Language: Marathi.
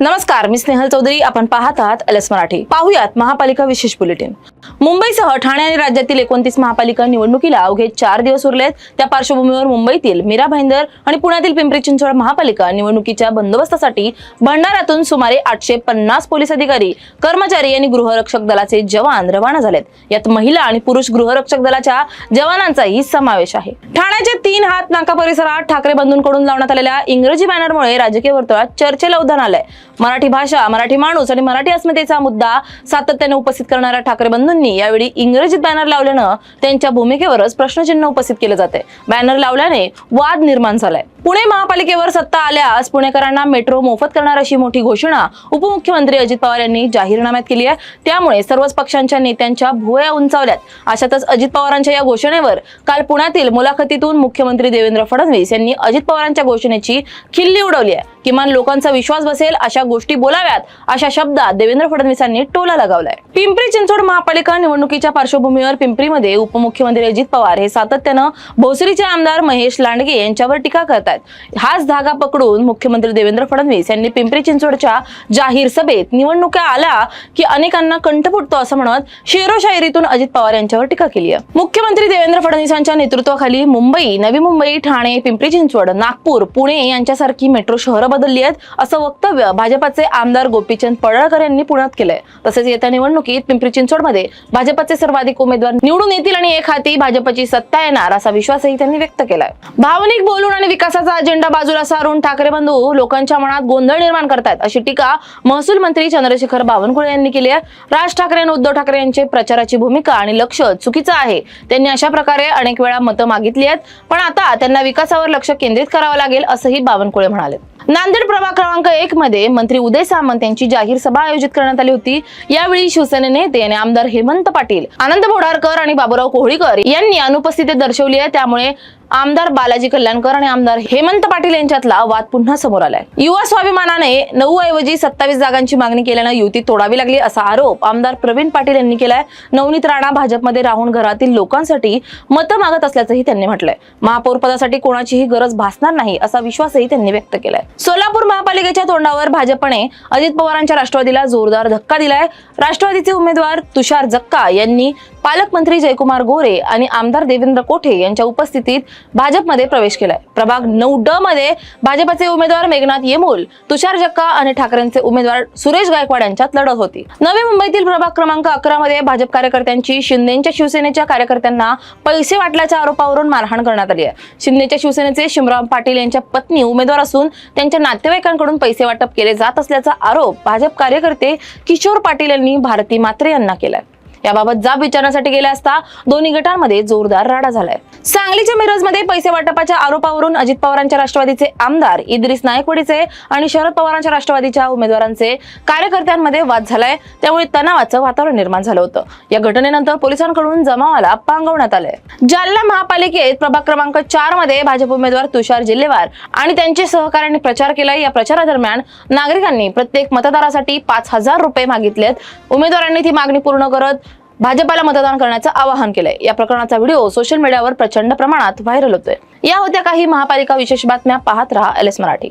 नमस्कार, मी स्नेहल चौधरी. आपण पाहत आहात एलएस मराठी. पाहुयात महापालिका विशेष बुलेटिन. मुंबईसह ठाणे आणि राज्यातील 29 महापालिका निवडणुकीला अवघे 4 दिवस उरलेत. त्या पार्श्वभूमीवर मुंबईतील मीरा भाईंदर आणि पुण्यातील पिंपरी चिंचवड महापालिका निवडणुकीच्या बंदोबस्तासाठी भंडाऱ्यातून सुमारे 850 पोलीस अधिकारी, कर्मचारी आणि गृहरक्षक दलाचे जवान रवाना झालेत. यात महिला आणि पुरुष गृहरक्षक दलाच्या जवानांचाही समावेश आहे. ठाण्याचे 3 हात नाका परिसरात ठाकरे बंधूंकडून लावण्यात आलेल्या इंग्रजी बॅनरमुळे राजकीय वर्तुळात चर्चेला उधाण आलंय. मराठी भाषा, मराठी माणूस आणि मराठी अस्मितेचा मुद्दा सातत्याने उपस्थित करणाऱ्या ठाकरे बंधूंनी यावेळी इंग्रजीत बॅनर लावल्यानं त्यांच्या भूमिकेवरच प्रश्नचिन्ह उपस्थित केले जाते. बॅनर लावल्याने वाद निर्माण झालाय. पुणे महापालिकेवर सत्ता आल्यास पुणेकरांना मेट्रो मोफत करणार अशी मोठी घोषणा उपमुख्यमंत्री अजित पवार यांनी जाहीरनाम्यात केली आहे. त्यामुळे सर्वच पक्षांच्या नेत्यांच्या भुवया उंचावल्यात. अशातच अजित पवारांच्या या घोषणेवर काल पुण्यातील मुलाखतीतून मुख्यमंत्री देवेंद्र फडणवीस यांनी अजित पवारांच्या घोषणेची खिल्ली उडवली आहे. किमान लोकांचा विश्वास बसेल अशा गोष्टी बोलाव्यात अशा शब्दात देवेंद्र फडणवीसांनी टोला लगावलाय. पिंपरी चिंचवड महापालिका निवडणुकीच्या पार्श्वभूमीवर पिंपरीमध्ये उपमुख्यमंत्री अजित पवार हे सातत्यानं भोसरीचे आमदार महेश लांडगे यांच्यावर टीका करतात. हाच धागा पकडून मुख्यमंत्री देवेंद्र फडणवीस यांनी पिंपरी चिंचवडच्या जाहीर सभेत निवडणुका आल्या की अनेकांना कंठ फुटतो असं म्हणत शेरोशायरीतून अजित पवार यांच्यावर टीका केली आहे. मुख्यमंत्री देवेंद्र फडणवीसांच्या नेतृत्वाखाली मुंबई, नवी मुंबई, ठाणे, पिंपरी चिंचवड, नागपूर, पुणे यांच्यासारखी मेट्रो शहरं बदलली आहेत असं वक्तव्य भाजपाचे आमदार गोपीचंद पडळकर यांनी पुण्यात केलंय. तसेच येत्या निवडणुकीत पिंपरी चिंचवडमध्ये भाजपचे सर्वाधिक उमेदवार निवडून येतील आणि एक हाती भाजपची सत्ता येणार असा विश्वासही त्यांनी व्यक्त केलाय. भावनिक बोलून आणि विकासाचा अजेंडा बाजूला सारून ठाकरे बंधू लोकांच्या मनात गोंधळ निर्माण करतात अशी टीका महसूल मंत्री चंद्रशेखर बावनकुळे यांनी केली आहे. राज ठाकरे आणि उद्धव ठाकरे यांचे प्रचाराची भूमिका आणि लक्ष चुकीचं आहे. त्यांनी अशा प्रकारे अनेक वेळा मतं मागितली आहेत, पण आता त्यांना विकासावर लक्ष केंद्रित करावं लागेल असंही बावनकुळे म्हणाले. नांदेड प्रभाग क्रमांक 1 मध्ये मंत्री उदय सामंत यांची जाहीर सभा आयोजित करण्यात आली होती. यावेळी शिवसेने नेते आणि आमदार हेमंत पाटील, आनंद बोडारकर आणि बाबूराव कोहळीकर यांनी अनुपस्थिती दर्शवली आहे. त्यामुळे आमदार बालाजी कल्याणकर आणि आमदार हेमंत पाटील यांच्यातला वाद पुन्हा समोर आलाय. युवा स्वाभिमानाने 9 ऐवजी 27 जागांची मागणी केल्यानं युती तोडावी लागली असा आरोप आमदार प्रवीण पाटील यांनी केलाय. नवनीत राणा भाजपमध्ये राहून घरातील लोकांसाठी मतं मागत असल्याचंही त्यांनी म्हटलंय. महापौर पदासाठी कोणाचीही गरज भासणार नाही असा विश्वासही त्यांनी व्यक्त केलाय. सोलापूर महापालिकेच्या तोंडावर भाजपने अजित पवारांच्या राष्ट्रवादीला जोरदार धक्का दिलाय. राष्ट्रवादीचे उमेदवार तुषार जक्का यांनी पालकमंत्री जयकुमार गोरे आणि आमदार देवेंद्र कोठे यांच्या उपस्थितीत भाजपमध्ये प्रवेश केलाय. प्रभाग 9D मध्ये भाजपचे उमेदवार मेघनाथ येमूल, तुषार जक्का आणि ठाकरेंचे उमेदवार सुरेश गायकवाड यांच्यात लढत होती. नवी मुंबईतील प्रभाग क्रमांक 11 मध्ये भाजप कार्यकर्त्यांची शिंदेच्या शिवसेनेच्या कार्यकर्त्यांना पैसे वाटल्याच्या आरोपावरून मारहाण करण्यात आली आहे. शिंदेच्या शिवसेनेचे शिमराम पाटील यांच्या पत्नी उमेदवार असून त्यांच्या नातेवाईकांकडून पैसे वाटप केले जात असल्याचा आरोप भाजप कार्यकर्ते किशोर पाटील यांनी भारती म्हात्रे यांना केलाय. याबाबत जाब विचारण्यासाठी गेल्या असता दोन्ही गटांमध्ये जोरदार राडा झालाय. सांगलीच्या मिरजमध्ये पैसे वाटपाच्या आरोपावरून अजित पवारांच्या राष्ट्रवादीचे आमदार इद्रिस नायकवडीचे आणि शरद पवारांच्या राष्ट्रवादीच्या उमेदवारांचे कार्यकर्त्यांमध्ये वाद झालाय. त्यामुळे तणावाचं वातावरण निर्माण झालं होतं. या घटनेनंतर पोलिसांकडून जमावाला पांगवण्यात आलंय. जालना महापालिकेत प्रभाग क्रमांक 4 मध्ये भाजप उमेदवार तुषार जिल्हेवार आणि त्यांचे सहकाऱ्यांनी प्रचार केलाय. या प्रचारादरम्यान नागरिकांनी प्रत्येक मतदारासाठी 5000 रुपये मागितलेत. उमेदवारांनी ती मागणी पूर्ण करत भाजपाला मतदान करण्याचं आवाहन केलंय. या प्रकरणाचा व्हिडिओ सोशल मीडियावर प्रचंड प्रमाणात व्हायरल होतोय. या होत्या काही महापालिका विशेष बातम्या. पाहत रहा एलएस मराठी.